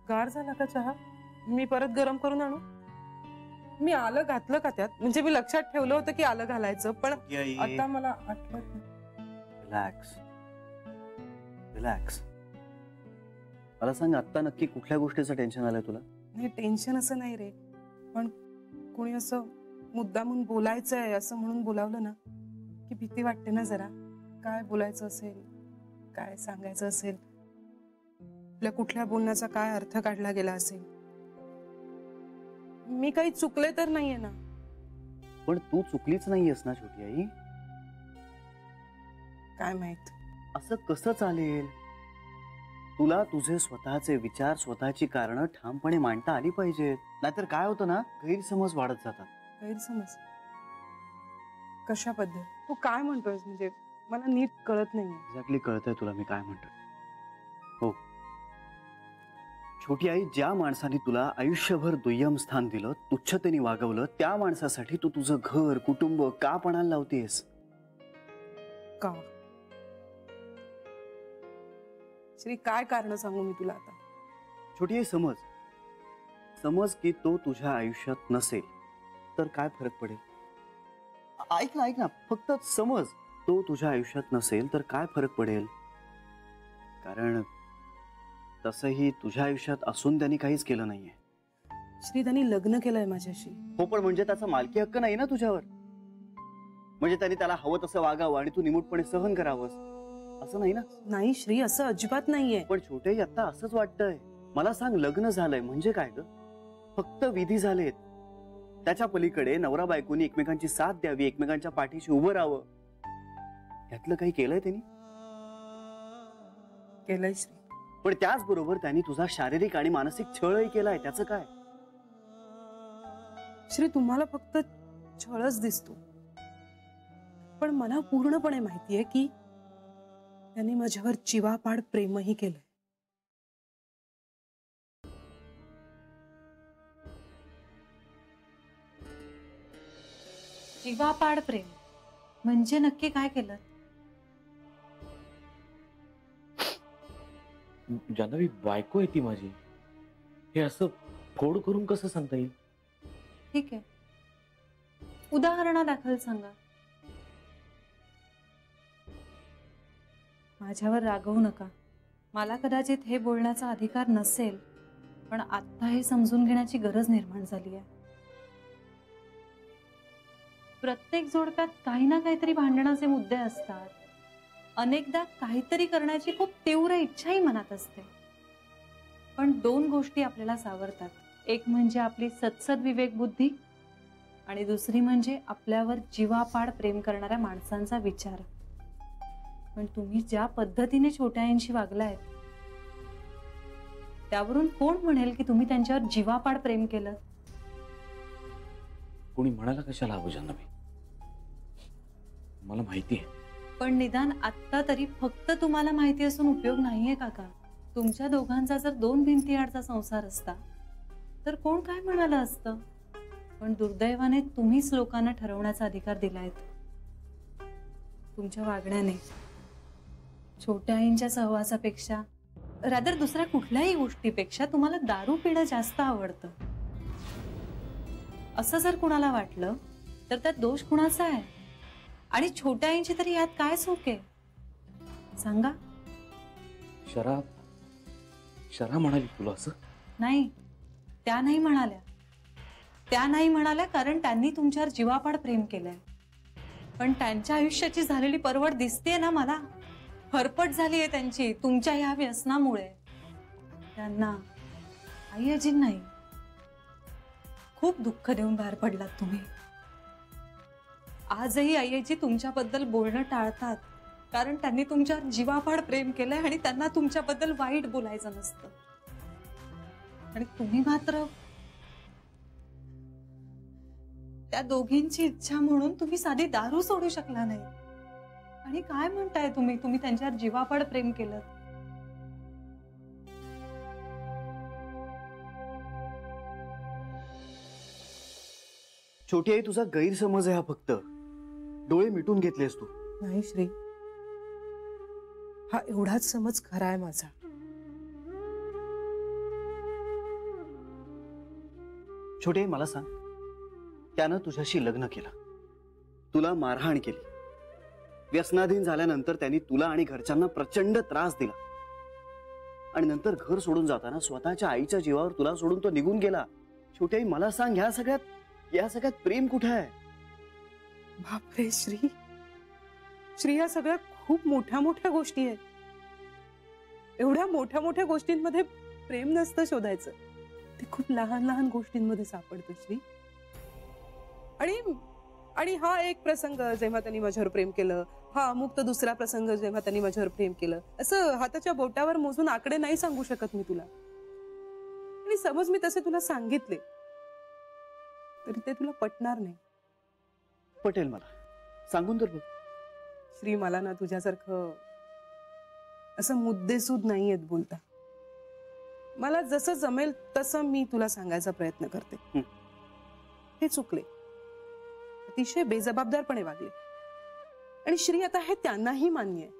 गार झाला का चहा? मी परत गरम करून आणू? मी आलं घातलं का त्यात? म्हणजे मी लक्षात ठेवलं होतं की आलं घालायचं, पण आता मला आठवत नाही. Relax relax. मला सांग, आता नक्की कुठल्या गोष्टीचं टेन्शन आलंय तुला? नाही, टेन्शन असं नाही रे, पण कोणी असं मुद्दामून बोलायचं आहे असं म्हणून बोलावलं ना की भीती वाटते ना जरा. काय बोलायचं असेल, काय सांगायचं असेल, आपल्या कुठल्या बोलण्याचा काय अर्थ काढला गेला असेल. मी काही चुकले तर नाहीये ना? पण तू चुकलीच नाहीयेस ना छोटी आई. काय माहित असं कसं चालेल? तुला तुझे स्वतःचे विचार, स्वतःची कारणं ठामपणे मांडता आली पाहिजेत. नाहीतर काय होतं ना, गैरसमज वाढत जातात. गैरसमज कशाबद्दल? तू काय म्हणतोयस? म्हणजे मला नीट कळत नाहीये. एक्झॅक्टली कळतंय तुला मी काय म्हणतोय. हो छोटी आई, ज्या माणसाने तुला आयुष्यभर दुय्यम स्थान दिलं, तुच्छतेने वागवलं, त्या माणसासाठी तू तुझं घर, कुटुंब का पणाला लावतेस? का? श्री, काय कारण सांगू मी तुला आता? छोटी आई, समज की तो तुझ्या आयुष्यात नसेल तर काय फरक पडेल? ऐक ना, फक्त समज तो तुझ्या आयुष्यात नसेल तर काय फरक पडेल? कारण तसंही तुझ्या आयुष्यात असून त्यांनी काहीच केलं नाहीये. श्री, त्यांनी लग्न केलंय माझ्याशी. हो, पण म्हणजे त्याचा मालकी हक्क नाही ना तुझ्यावर. म्हणजे त्यांनी त्याला हवं तसं वागावं आणि तू निमूटपणे सहन करावंस असं नाही ना? नाही श्री, असं अजिबात नाहीये. पण छोटे, आता असंच वाटतंय. मला सांग, लग्न झालंय म्हणजे काय ग? फक्त विधी झालेत. त्याच्या पलीकडे नवरा बायकोनी एकमेकांची साथ द्यावी, एकमेकांच्या पाठीशी उभं राहावं. यातलं काही केलंय त्यांनी? केलंय श्री. पण त्याचबरोबर त्यांनी तुझा शारीरिक आणि मानसिक छळही केलाय. त्याचं काय? श्री, तुम्हाला फक्त छळच दिसतो, पण मला पूर्णपणे माहितीये की त्यांनी माझ्यावर जीवापाड प्रेमही केलंय. जीवापाड प्रेम म्हणजे नक्की काय केलं? जान्हवी, बायको आहे ती माझी. हे असं फोड करून कसं सांगता येईल? ठीक आहे, उदाहरणादाखल सांगा. माझ्यावर रागवू नका. मला कदाचित हे बोलण्याचा अधिकार नसेल, पण आता हे समजून घेण्याची गरज निर्माण झाली आहे. प्रत्येक जोडप्यात काही ना काहीतरी भांडणाचे मुद्दे असतात. अनेकदा काहीतरी करण्याची खूप तीव्र इच्छाही मनात असते. पण दोन गोष्टी आपल्याला सावरतात. एक म्हणजे आपली सत्सद विवेक बुद्धी आणि दुसरी म्हणजे आपल्यावर जीवापाड प्रेम करणाऱ्या माणसांचा विचार. पण तुम्ही ज्या पद्धतीने छोट्यायांशी वागलायत त्यावरून कोण म्हणेल की तुम्ही त्यांच्यावर जीवापाड प्रेम केलं? कोणी म्हणाला कशाला हवं जान्हवी? मला माहिती आहे. पण निदान आत्ता तरी फक्त तुम्हाला माहिती असून उपयोग नाहीये काका. तुमच्या दोघांचा जर दोन भिंतीआडचा संसार असता तर कोण काय म्हणालं असतं. पण दुर्दैवाने तुम्हीच लोकांना ठरवण्याचा अधिकार दिलायत. तुमच्या वागण्याने छोट्या आईंच्या सहवासापेक्षा, रादर दुसऱ्या कुठल्याही गोष्टीपेक्षा तुम्हाला दारू पिणं जास्त आवडतं. असं जर कुणाला वाटलं तर त्यात दोष कुणाचा आहे? आणि छोट्या आईंची तरी यात काय चूक आहे सांगा? शरा म्हणाली तुला असं? नाही, त्या नाही म्हणाल्या. त्या नाही म्हणाल्या कारण त्यांनी तुमच्यावर जीवापाड प्रेम केलंय. पण त्यांच्या आयुष्याची झालेली परवड दिसतेय ना मला. फरफट झाली आहे त्यांची तुमच्या ह्या व्यसनामुळे. त्यांना आई अजी नाही, खूप दुःख देऊन बाहेर पडलात तुम्ही. आजही आईजी तुमच्याबद्दल बोलणं टाळतात कारण त्यांनी तुमच्यावर जीवापाड प्रेम केलंय आणि त्यांना तुमच्याबद्दल वाईट बोलायचं नसतं. आणि तुम्ही मात्र त्या दोघींची इच्छा म्हणून तुम्ही साधी दारू सोडू शकला नाही. आणि काय म्हणताय तुम्ही त्यांच्यावर जीवापाड प्रेम केलं? छोटी आई, तुझा गैरसमज आहे हा. फक्त डोळे मिटून घेतलेस तू. नाही श्री, हा एवढाच समज खरा आहे माझा. छोटे मला सांग, त्यानं तुझ्याशी लग्न केलं, तुला मारहाण केली, व्यसनाधीन झाल्यानंतर त्यांनी तुला आणि घरच्यांना प्रचंड त्रास दिला आणि नंतर घर सोडून जाताना स्वतःच्या आईच्या जीवावर तुला सोडून तो निघून गेला. छोटे मला सांग, या सगळ्यात प्रेम कुठे आहे? बापरे श्री, श्री या सगळ्या खूप मोठ्या मोठ्या गोष्टी आहेत. एवढ्या मोठ्या मोठ्या गोष्टींमध्ये प्रेम नसतं शोधायचं, ते खूप लहान लहान गोष्टींमध्ये सापडतं श्री. आणि हा एक प्रसंग जेव्हा त्यांनी माझ्यावर प्रेम केलं, हा अमुक तर दुसरा प्रसंग जेव्हा त्यांनी माझ्यावर प्रेम केलं, असं हाताच्या बोटावर मोजून आकडे नाही सांगू शकत मी तुला. आणि समज मी तसे तुला सांगितले तरी ते तुला पटणार नाही. पटेल मला, सांगून तर बघ. श्री, मला ना तुझ्यासारखं असं मुद्देसूद नाही येत बोलता. मला जसं जमेल तसं मी तुला सांगायचा प्रयत्न करते. हे चुकले, अतिशय बेजबाबदारपणे वागले. आणि श्री, आता हे त्यांनाही मान्य आहे.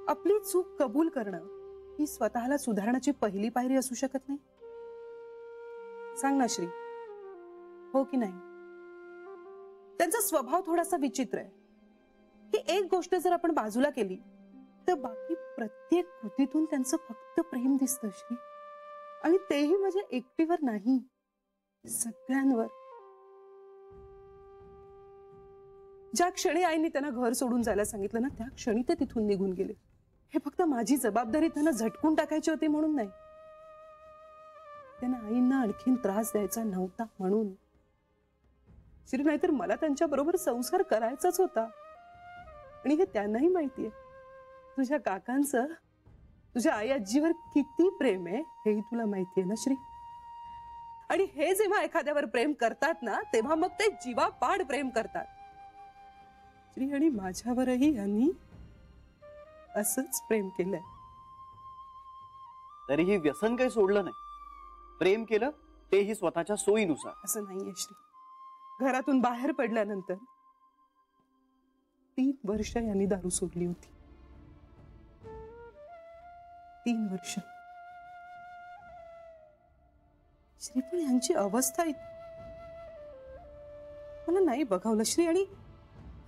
आपली चूक कबूल करणं ही स्वतःला सुधारण्याची पहिली पायरी असू शकत नाही. सांग ना श्री, हो की नाही? त्यांचा स्वभाव थोडासा विचित्र आहे. ही एक गोष्ट जर आपण बाजूला केली तर बाकी प्रत्येक कृतीतून त्यांचं फक्त प्रेम दिसतं श्री. आणि तेही माझ्या एकटीवर नाही, सगळ्यांवर. ज्या क्षणी आईने त्यांना घर सोडून जायला सांगितलं ना, त्या क्षणी ते तिथून निघून गेले. हे फक्त माझी जबाबदारी त्यांना झटकून टाकायची होती म्हणून नाही, त्यांना आईंना आणखीन त्रास द्यायचा नव्हता म्हणून. श्री, नाहीतर मला त्यांच्या बरोबर संसार करायचाच होता. आणि हे त्यांनाही माहितीये. तुझ्या काकांचं तुझ्या आई आजीवर किती प्रेम आहे हेही तुला माहितीये ना श्री. आणि हे जेव्हा एखाद्यावर प्रेम करतात ना, तेव्हा मग ते जीवापाड प्रेम करतात श्री. आणि माझ्यावरही यांनी असंच प्रेम केलंय. तरीही व्यसन काही सोडलं नाही, प्रेम केलं तेही स्वतःच्या सोयीनुसार. असं नाहीये श्री. घरातून बाहेर पडल्यानंतर 3 वर्ष यांनी दारू सोडली होती. 3 वर्ष श्री. पण यांची अवस्था मला नाही बघावलं श्री. आणि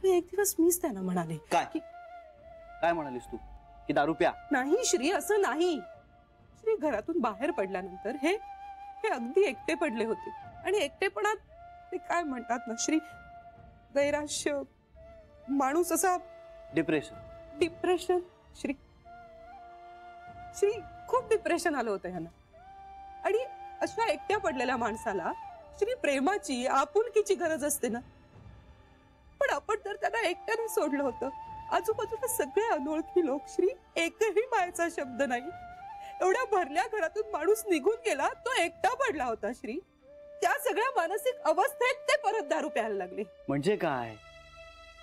एक दिवस मीच त्यांना म्हणाले, काय म्हणालीस तू? की दारू प्या? नाही श्री, असं नाही श्री. घरातून बाहेर पडल्यानंतर हे अगदी एकटे पडले होते. आणि एकटेपणात ते काय म्हणतात ना श्री, नैराश्य, माणूस असा डिप्रेशन श्री. श्री, खूप डिप्रेशन आलं होतं ह्यांना. आणि अशा एकट्या पडलेल्या माणसाला श्री प्रेमाची, आपुलकीची गरज असते ना. पण आपण तर त्यांना एकट्याने सोडलं होतं. आजूबाजूला सगळे अनोळखी लोक श्री, एकही मायेचा शब्द नाही. एवढ्या भरल्या घरातून माणूस निघून गेला, तो एकटा पडला होता श्री. त्या सगळ्या मानसिक अवस्थेत ते परत दारू प्यायला लागले. म्हणजे काय?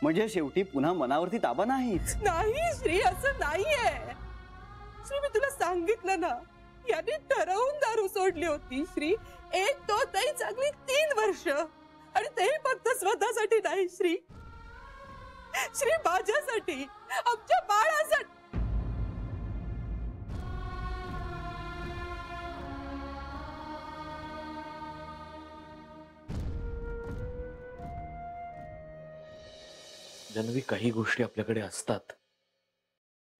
म्हणजे शेवटी पुन्हा मनावरती ताबा नाहीच? नाही श्री, असं नाहीये श्री. मी तुला सांगितलं ना, याने ठरवून दारू सोडली होती श्री. एक तो ताई चांगली 3 वर्ष. आणि तेही फक्त स्वतःसाठी नाही श्री, श्री माझ्यासाठी, आमच्या बाळासाठी. जान्हवी, काही गोष्टी आपल्याकडे असतात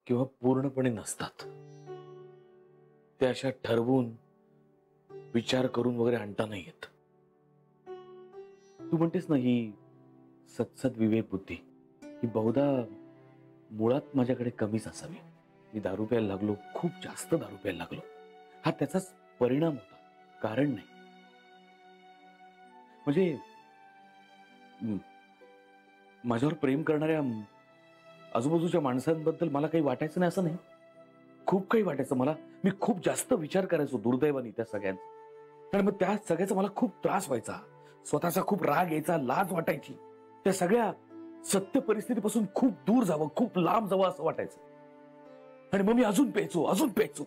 किंवा पूर्णपणे नसतात. ते अशा ठरवून विचार करून वगैरे आणता नाही येत. तू म्हणतेस ना, ही सत्सद विवेक बुद्धी ही बहुधा मुळात माझ्याकडे कमीच असावी. मी दारू प्यायला लागलो, खूप जास्त दारू प्यायला लागलो. हा त्याचाच परिणाम होता, कारण नाही. म्हणजे माझ्यावर प्रेम करणाऱ्या आजूबाजूच्या माणसांबद्दल मला काही वाटायचं नाही असं नाही. खूप काही वाटायचं मला. मी खूप जास्त विचार करायचो दुर्दैवाने त्या सगळ्यांचा. आणि मग त्या सगळ्याचा मला खूप त्रास व्हायचा, स्वतःचा खूप राग यायचा, लाज वाटायची. त्या सगळ्या सत्य परिस्थितीपासून खूप दूर जावं, खूप लांब जावं असं वाटायचं. आणि मग मी अजून प्यायचो.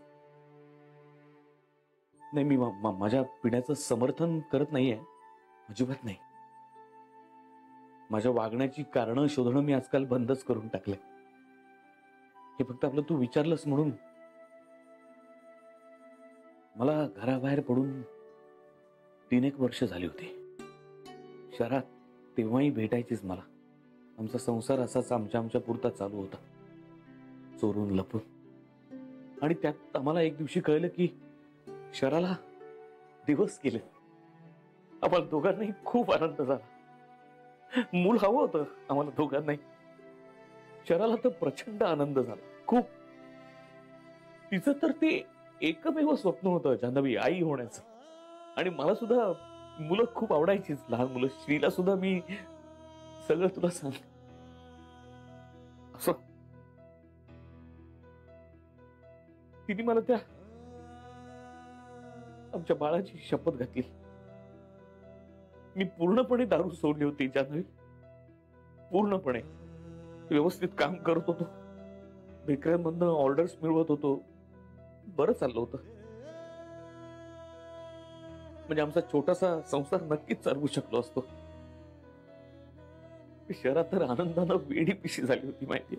नाही, मी माझ्या पिण्याचं समर्थन करत नाहीये, अजिबात नाही. माझ्या वागण्याची कारणं शोधणं मी आजकाल बंदच करून टाकलंय. हे फक्त आपलं तू विचारलंस म्हणून. मला घराबाहेर पडून 3-1 वर्ष झाली होती. शहरात तेव्हाही भेटायचीच मला. आमचा संसार असाच आमच्या पुरता चालू होता, चोरून लपून. आणि त्यात आम्हाला एक दिवशी कळलं की शहराला दिवस गेले. आम्हाला दोघांनाही खूप आनंद झाला. मूल हवं होतं आम्हाला दोघांनाही. शहराला तर प्रचंड आनंद झाला, खूप. तिचं तर ते एकमेव स्वप्न होतं जान्हवी, आई होण्याचं. आणि मला सुद्धा मुलं खूप आवडायचीच, लहान मुलं. श्रीला सुद्धा मी सगळं तुला सांग असं. तिने मला त्या आमच्या बाळाची शपथ घातली. मी पूर्णपणे दारू सोडली होती जान्हवी, पूर्णपणे. व्यवस्थित काम करत होतो, बेकऱ्यांमधनं ऑर्डर्स मिळवत होतो, बरं चाललं होतं. म्हणजे आमचा छोटासा संसार नक्कीच चालवू शकलो असतो. शहरात तर आनंदानं वेडी पिशी झाली होती माहिती.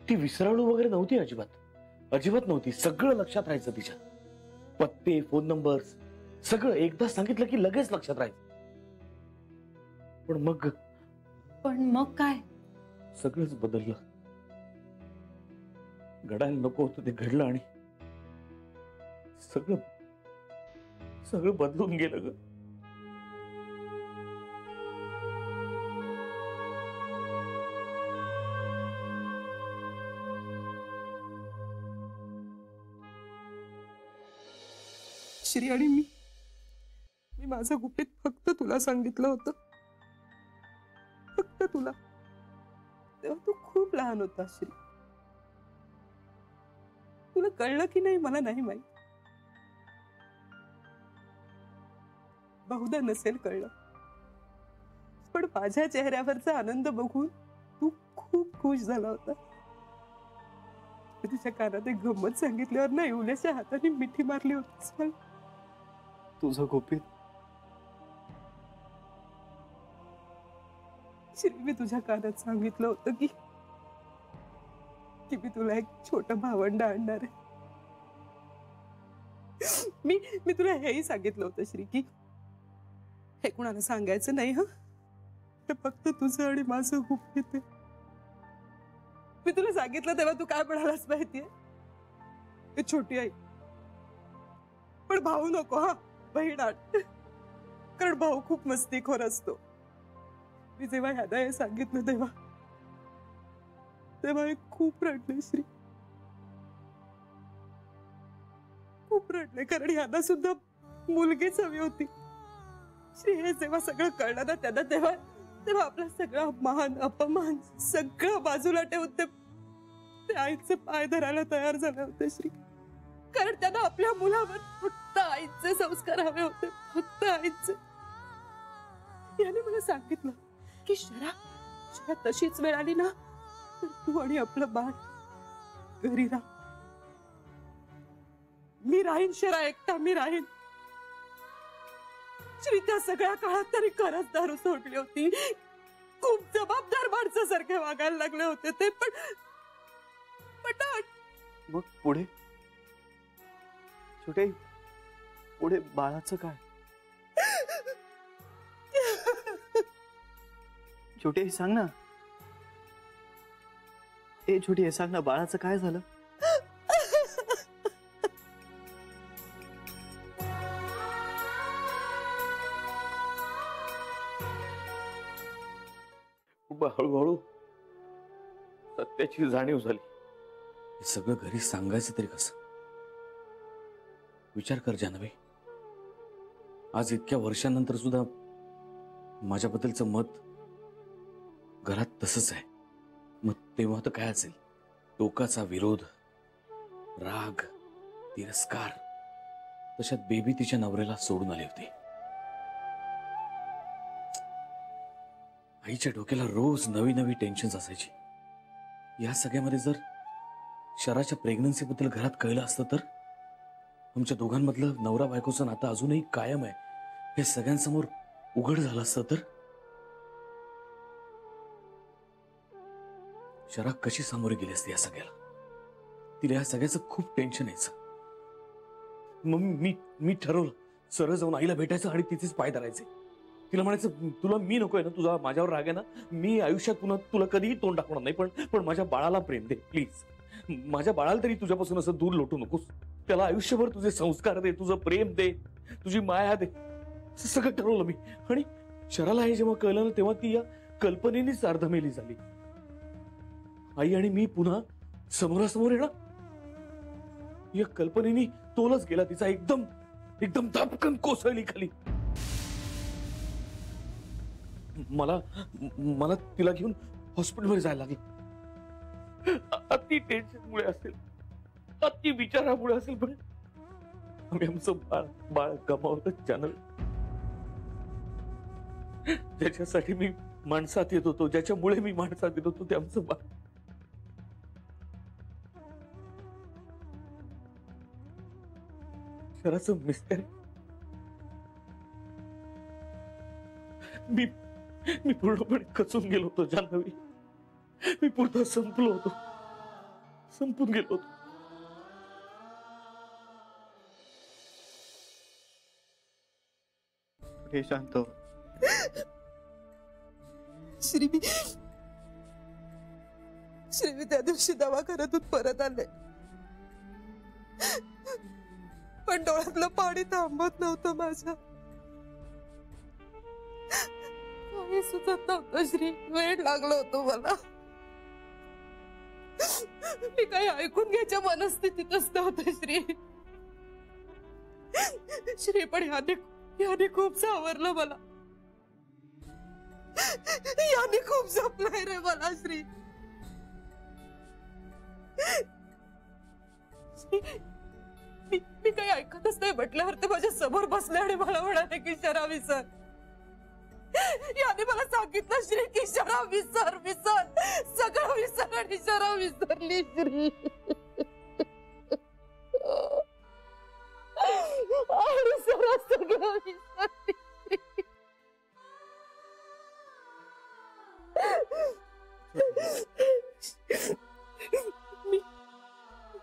ती विसराळू वगैरे नव्हती, अजिबात नव्हती. सगळं लक्षात राहायचं तिच्या. पत्ते, फोन नंबर्स, सगळं एकदा सांगितलं की लगेच लक्षात राहायचं. पण मग काय? सगळंच बदललं. घडायला नको होतं ते घडलं आणि सगळं बदलून गेलं ग. श्री, आणि मी माझं गुपित फक्त तुला सांगितलं होतं, फक्त तुला. तेव्हा तू खूप लहान होता श्री. तुला कळलं की नाही मला नाही माहित. बहुधा नसेल कळलं, पण माझ्या चेहऱ्यावरचा आनंद बघून तू खूप खुश झाला होता. तुझ्या कानात एक गंमत सांगितल्यावर ना येवल्याच्या हाताने मिठी मारली होतीस मला. तुझं गुपित? श्री, मी तुझ्या कानात सांगितलं होतं की मी तुला एक छोटं भावंड आणणार आहे. मी तुला हेही सांगितलं होतं श्री की हे कुणाला सांगायचं नाही. हे फक्त तुझं आणि माझं गुपित आहे. मी तुला सांगितलं तेव्हा तू काय म्हणालास माहितीये? हे छोटी आई, पण भाऊ नको, हा बहीण आण. कारण भाऊ खूप मस्तीखोर असतो. मी जेव्हा ह्याला हे सांगितलं तेव्हा मी खूप रडले श्री, खूप रडले. कारण ह्याला सुद्धा मुलगीच हवी होती श्री. हे जेव्हा सगळं कळलं ना त्यांना, तेव्हा आपला सगळा मान अपमान सगळं बाजूला ठेवून ते आईचे पाय धरायला तयार झाले होते श्री. कारण त्यांना आपल्या मुलावर फक्त आईचे संस्कार हवे होते, फक्त आईचे. याने मला सांगितलं की शरा तशीच वेळ आली ना तर तू आणि आपलं बाळ घरी राहा. मी राहीन शरा, एकटा मी राहीन. श्री, त्या सगळ्या काळात तरी खरंच दारू सोडली होती. खूप जबाबदार माणसासारखे वागायला लागले होते ते. पण मग पुढे छोटे, पुढे बाळाचं काय? छोटे सांग ना. छोटी हे सांग ना, बाळाचं काय झालं? हळूहळू सत्याची जाणीव झाली. हे सगळं घरी सांगायचं तरी कसं? विचार कर जान्हवी, आज इतक्या वर्षांनंतर सुद्धा माझ्याबद्दलचं मत घरात तसंच आहे. मग तेव्हा तर काय असेल? टोकाचा विरोध, राग, तिरस्कार. तशात बेबी तिच्या नवऱ्याला सोडून आली होती. आईच्या डोक्याला रोज नवी नवी टेन्शन असायची. या सगळ्यामध्ये जर शराच्या प्रेग्नन्सी बद्दल घरात कळलं असतं तर? आमच्या दोघांमधलं नवरा बायकोचं नातं अजूनही कायम आहे हे सगळ्यांसमोर उघड झालं असतं तर? शरा कशी सामोरी गेली असते या सगळ्याला? तिला या सगळ्याचं खूप टेन्शन यायचं. मग मी ठरवलं सरळ जाऊन आईला भेटायचं आणि तिचेच पाय धरायचे. तिला म्हणायचं तुला मी नकोय ना, तुझा माझ्यावर राग आहे ना, मी आयुष्यात पुन्हा तुला कधीही तोंड टाकणार नाही, पण माझ्या बाळाला प्रेम दे प्लीज. माझ्या बाळाला तरी तुझ्यापासून असं दूर लोटू नकोस. त्याला आयुष्यभर तुझे संस्कार दे, तुझं प्रेम दे, तुझी माया दे. असं सगळं ठरवलं मी. आणि शराला हे जेव्हा कळलं ना, तेव्हा ती या कल्पनेनेच अर्धमेली झाली. आई आणि मी पुन्हा समोरासमोर येणार, या कल्पनेने तोलच गेला तिचा. एकदम एकदम धपकन कोसळली खाली. मला तिला घेऊन हॉस्पिटलमध्ये जायला लागलं. अति टेन्शनमुळे असेल, अति विचारामुळे असेल, पण आम्ही आमचं बाळ गमावलं. चॅनल ज्याच्यासाठी मी माणसात येत होतो, ज्याच्यामुळे मी माणसात येत होतो, ते आमचं बाळ. शराचं मिस्टर मी पूर्णपणे खचून गेलो होतो जान्हवी. मी पूर्ण संपलो होतो, संपून गेलो होतो. हे शांत हो. श्री मी त्या दिवशी दवाखान्यातून परत आले, पण डोळ्यातलं पाणी थांबत नव्हतं माझ्या. काही सुचत नव्हतं श्री, वेळ लागलो होतो मला. मी काही ऐकून घ्यायच्या मनस्थितीतच नव्हतं श्री, पण याने खूप सावरलं मला. याने खूप जपलंय रे मला श्री. मी काही ऐकतच नाही म्हटल्यावर ते माझ्या समोर बसले आणि मला म्हणाले की शरा विसर. याने मला सांगितलं श्री की शरा विसर, सगळं विसर. आणि शरा विसरली श्री. आणि शरा सगळं विसरली.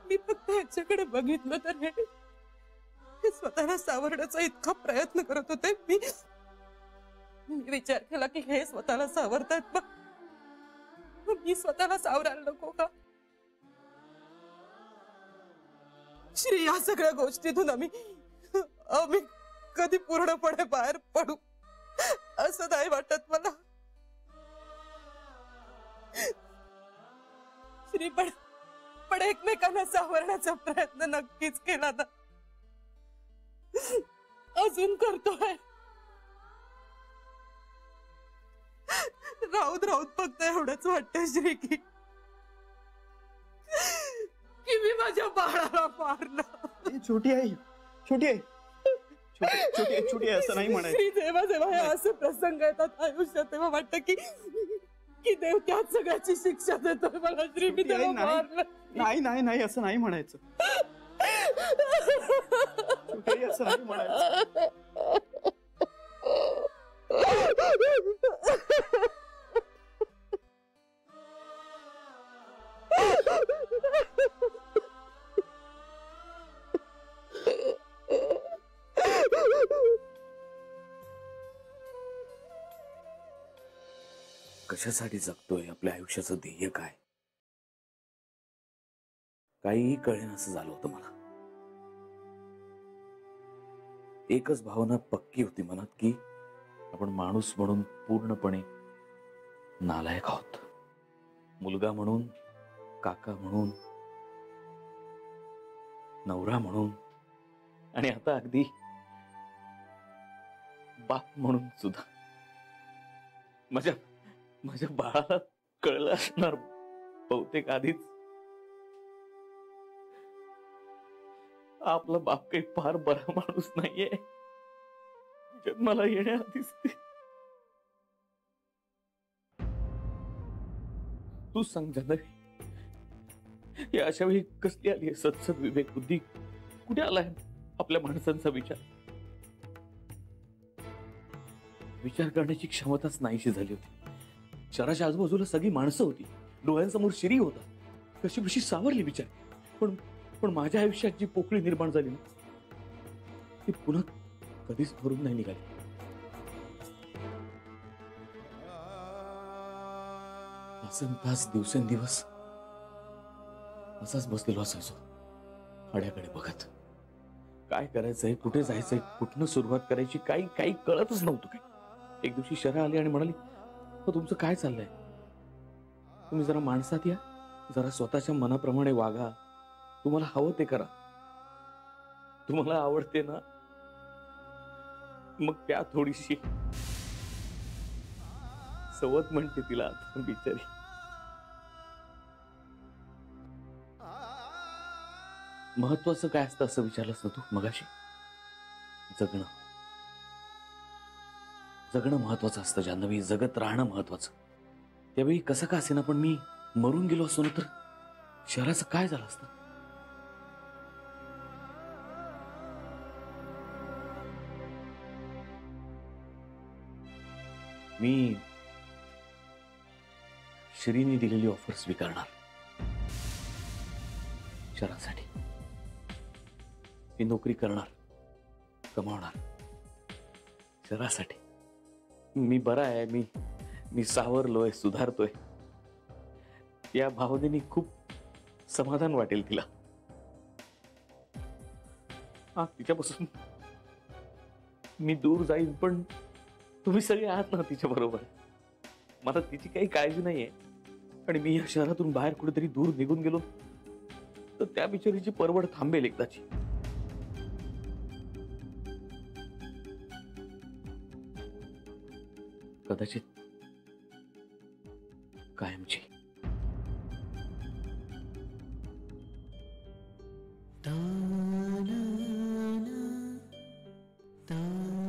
मी फक्त ह्याच्याकडे बघितलं तर हे स्वतःला सावरण्याचा इतका प्रयत्न करत होते. मी विचार केला की हे स्वतःला सावरतात, मग मी स्वतःला सावरायला नको का श्री? या सगळ्या गोष्टीतून आम्ही कधी पूर्णपणे बाहेर पडू असं नाही वाटत मला श्री. पण एकमेकांना सावरण्याचा प्रयत्न नक्कीच केला ना, अजून करतोय. राहून फक्त एवढंच वाटतं श्री की मी माझ्या बाळाला मारलं. छोटी आई असं नाही म्हणायचं. जेव्हा हे असे प्रसंग येतात आयुष्यात, तेव्हा वाटतं की देव त्याच सगळ्याची शिक्षा देतोय मला श्री. मी त्याला मारलं. नाही असं नाही म्हणायचं. असं नाही म्हणायचं. कशासाठी जगतोय, आपल्या आयुष्याचं ध्येय काय, काहीही कळेना असं झालं होतं मला. एकच भावना पक्की होती मनात की आपण माणूस म्हणून पूर्णपणे नालायक आहोत. मुलगा म्हणून, काका म्हणून, नवरा म्हणून, आणि आता अगदी बाप म्हणून सुद्धा. माझ्या बाळाला कळलं असणार बहुतेक आधीच, आपला बाप काही फार बरा माणूस नाहीये जन्माला येण्याआधीच. तू सांग जान्हवी, या अशा वेळी कसली आली सत्सद विवेक बुद्धी? कुठे आलाय आपल्या माणसांचा विचार करण्याची क्षमताच नाहीशी झाली होती. शहराच्या आजूबाजूला सगळी माणसं होती, डोळ्यांसमोर श्री होता, कशी कशी सावरली बिचारी. पण माझ्या आयुष्यात जी पोकळी निर्माण झाली ती पुन्हा कधीच भरून नाही निघाली. तासनतास दिवसेंदिवस असाच बसलेलो असायचो हड्याकडे बघत. काय करायचंय, कुठे जायचंय, कुठनं सुरुवात करायची, काही काही कळतच नव्हतं. काय एक दिवशी शरा आली आणि म्हणाली, "हो, तुमचं काय चाललंय? तुम्ही जरा माणसात या, जरा स्वतःच्या मनाप्रमाणे वागा, तुम्हाला हवं ते करा. तुम्हाला आवडते ना, मग त्या थोडीशी सवत म्हणते तिला आता बिचारी." महत्वाचं काय असतं असं विचारलंस ना तू मगाशी? जगणं. जगणं महत्वाचं असतं जान्हवी, जगत राहणं महत्वाचं. त्यावेळी कसं का असेना पण मी मरून गेलो असतो ना तर शहराचं काय झालं असतं? मी श्रीने दिलेली ऑफर स्वीकारणार शहरासाठी. मी नोकरी करणार, कमावणार शहरासाठी. मी बरा आहे, मी सावरलोय, सुधारतोय. या भावनेने खूप समाधान वाटेल तिला. हा, तिच्यापासून मी दूर जाईन पण तुम्ही सगळे आहात ना तिच्या बरोबर. मला तिची काही काळजी नाहीये. आणि मी या शहरातून बाहेर कुठेतरी दूर निघून गेलो तर त्या बिचारीची परवड थांबेल एकदाची. कदाचित कायमची. Ta na na ta